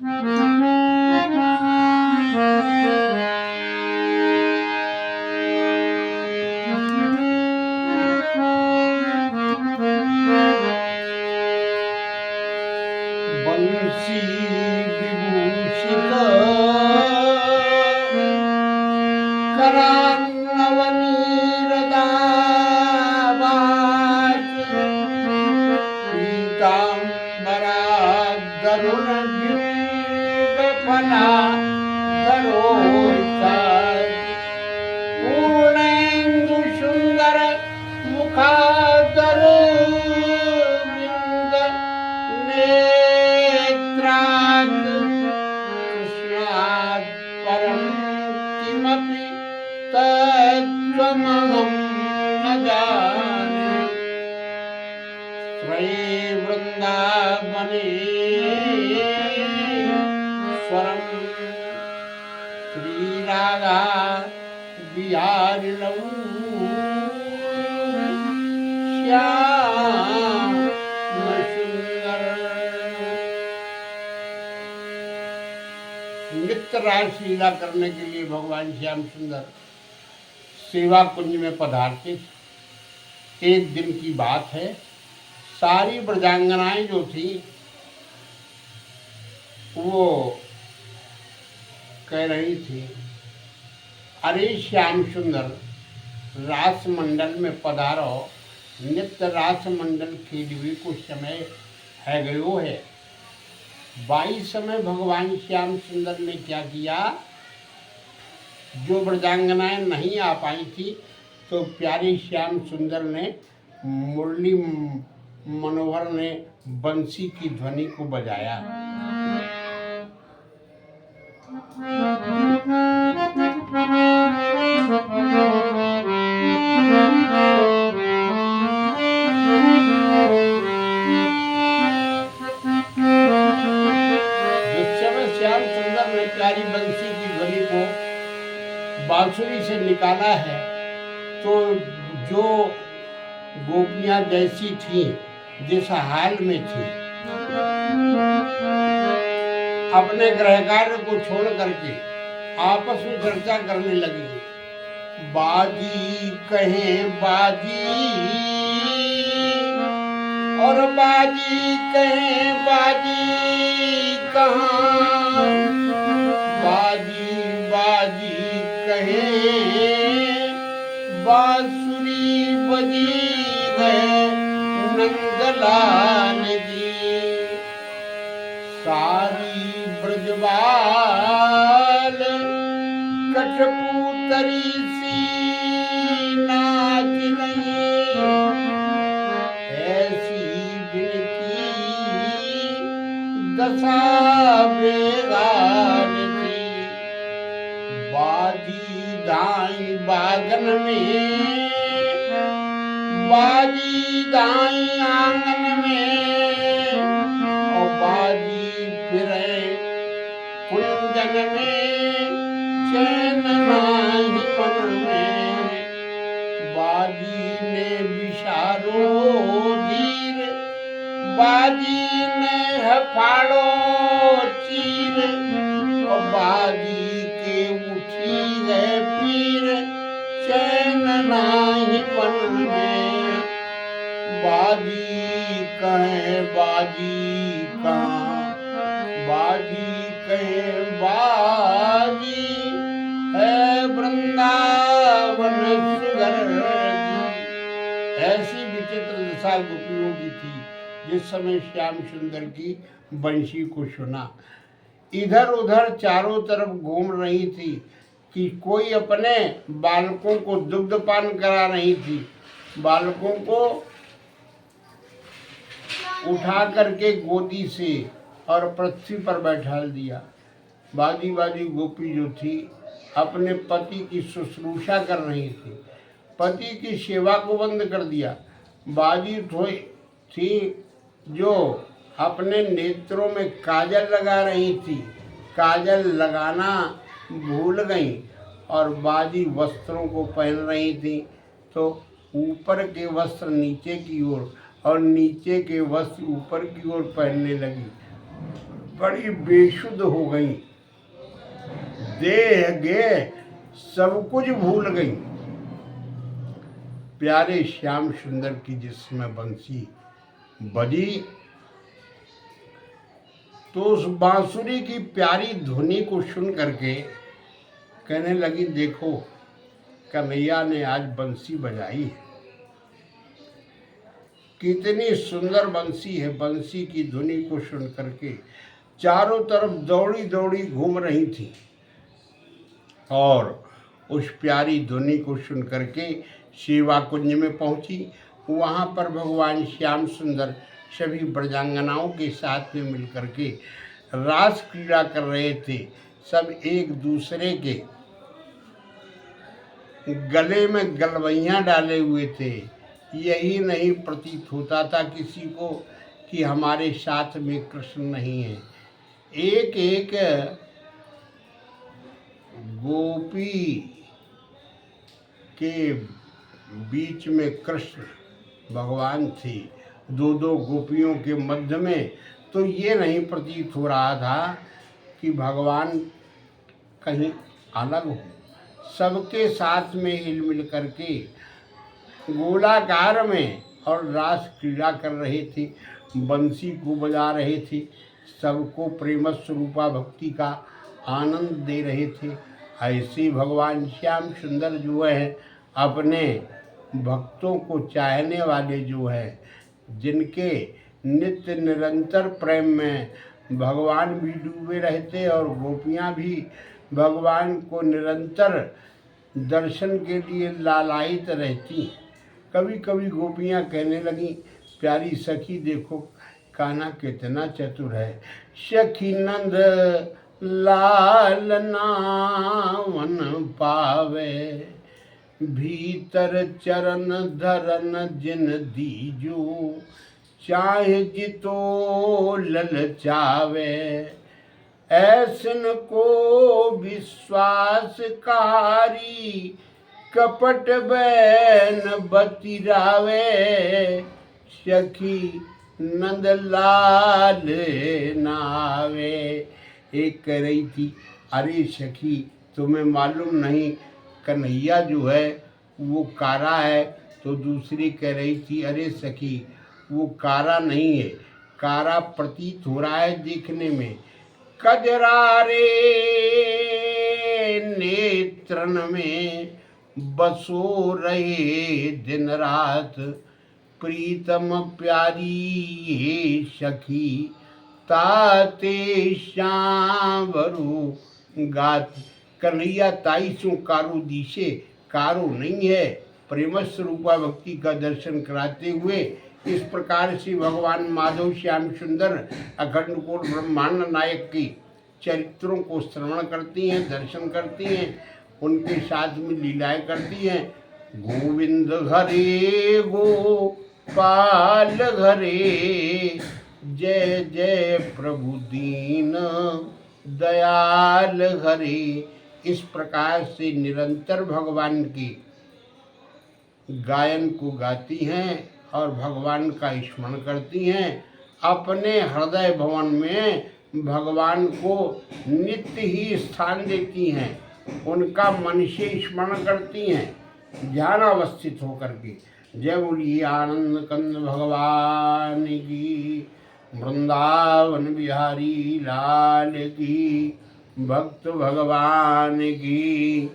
बंसी विभूषित करान्नवनीरदाभास पीताम्बरादरुणद्युम्बफलाधरोत्थाय पूर्णेन्दु सुंदर मुखादरुविंद नेत्रात् कृष्णात् परं किमपि तत्त्वमहं न जाने। त्रये वृन्दावनेश्वरं श्रीराधा बिहारिणौ श्याम सुंदर। नित्य रासलीला करने के लिए भगवान श्याम सुंदर सेवा कुंज में पधारते थे। एक दिन की बात है, सारी ब्रजांगनाएं जो थी वो कह रही थी, अरे श्याम सुंदर रास मंडल में पधारो, नित्य रास मंडल खेलवे को समय है गयो है। बाई समय भगवान श्याम सुंदर ने क्या किया, जो ब्रजांगनाएं नहीं आ पाई थी तो प्यारे श्याम सुंदर ने मुरली मनोहर ने बंसी की ध्वनि को बजाया। श्याम सुंदर ने प्यारी बंसी की ध्वनि को बांसुरी से निकाला है तो जो गोपियां जैसी थी, जिस हाल में थी, अपने गृह कार्य को छोड़ करके आपस में चर्चा करने लगी। बाजी कहें बाजी और बाजी कहें बाजी कहाँ, बाजी बाजी कहें बांसुरी बजी है नंदलाल जी। सारी ब्रजबाल कठपुतरी सी नाच गई, ऐसी बिनती दशा बेगाल थी। बाजी दाई बागन में, बाजी दाई आंगन में, और बाजी फिरे कुंजन में, चैन नाही मन में। बाजी ने विशारो धीर, बाजी ने हफाड़ो चीर, और बाजी के उठी गए पीर, चैन नाही मन में। बाजी कहे बाजी कहाँ, बाजी कहे बाजी है वृंदावन सुगर जी। ऐसी विचित्र दशा गोपियों की थी जिस समय श्याम सुंदर की बंशी को सुना। इधर उधर चारों तरफ घूम रही थी कि कोई अपने बालकों को दुग्धपान करा रही थी। बालकों को उठा करके गोदी से और पृथ्वी पर बैठाल दिया। बाजी बाजी गोपी जो थी अपने पति की शुश्रूषा कर रही थी, पति की सेवा को बंद कर दिया। बाजी थी जो अपने नेत्रों में काजल लगा रही थी, काजल लगाना भूल गई और बाजी वस्त्रों को पहन रही थी, तो ऊपर के वस्त्र नीचे की ओर और नीचे के वस्त्र ऊपर की ओर पहनने लगी। बड़ी बेशुद्ध हो गई, देह गे सब कुछ भूल गई। प्यारे श्याम सुंदर की जिसमें बंसी बजी तो उस बांसुरी की प्यारी ध्वनि को सुन करके कहने लगी, देखो कन्हैया ने आज बंसी बजाई है, कितनी सुंदर बंसी है। बंसी की ध्वनि को सुन करके चारों तरफ दौड़ी दौड़ी घूम रही थी और उस प्यारी ध्वनि को सुन करके सेवा कुंज में पहुंची। वहां पर भगवान श्याम सुंदर सभी ब्रजांगनाओं के साथ में मिलकर के रास क्रीड़ा कर रहे थे। सब एक दूसरे के गले में गलवैयां डाले हुए थे। यही नहीं प्रतीत होता था किसी को कि हमारे साथ में कृष्ण नहीं है। एक एक गोपी के बीच में कृष्ण भगवान थे, दो दो गोपियों के मध्य में। तो ये नहीं प्रतीत हो रहा था कि भगवान कहीं अलग हो। सबके साथ में हिल मिल करके गोलाकार में और रास क्रीड़ा कर रहे थे, बंसी को बजा रहे थे, सबको प्रेम स्वरूपा भक्ति का आनंद दे रहे थे। ऐसे भगवान श्याम सुंदर जो है अपने भक्तों को चाहने वाले जो है, जिनके नित्य निरंतर प्रेम में भगवान भी डूबे रहते और गोपियाँ भी भगवान को निरंतर दर्शन के लिए लालायित रहती। कभी कभी गोपियाँ कहने लगी, प्यारी सखी देखो कान्हा कितना चतुर है। सखी नंद लाल नावन पावे, भीतर चरण धरन जिन दीजू, चाहे जितो ललचावे, ऐसन को विश्वासकारी, कपट बैन बतिरावे, सखी नंदलाल नावे। एक कह रही थी, अरे सखी तुम्हें मालूम नहीं कन्हैया जो है वो कारा है। तो दूसरी कह रही थी, अरे सखी वो कारा नहीं है, कारा प्रतीत हो रहा है देखने में। कजरारे नेत्रन में बसो रहे दिन रात, प्रीतम प्यारी हे सखी, ताते श्यावरु गात। कन्हैया ताई सो कारो दिशे, कारो नहीं है, प्रेम स्वरूपा भक्ति का दर्शन कराते हुए इस प्रकार से भगवान माधव श्याम सुंदर अखंड कोट ब्रह्मांड नायक की चरित्रों को श्रवण करती हैं, दर्शन करती हैं, उनके साथ में लीलाएं करती हैं। गोविंद घरे गोपाल घरे, जय जय प्रभु दीन दयाल घरे। इस प्रकार से निरंतर भगवान की गायन को गाती हैं और भगवान का स्मरण करती हैं। अपने हृदय भवन में भगवान को नित्य ही स्थान देती हैं, उनका मन से स्मरण करती हैं ध्यान अवस्थित होकर के। जय बोलिए आनंद कंद भगवान की, वृंदावन बिहारी लाल की, भक्त भगवान की।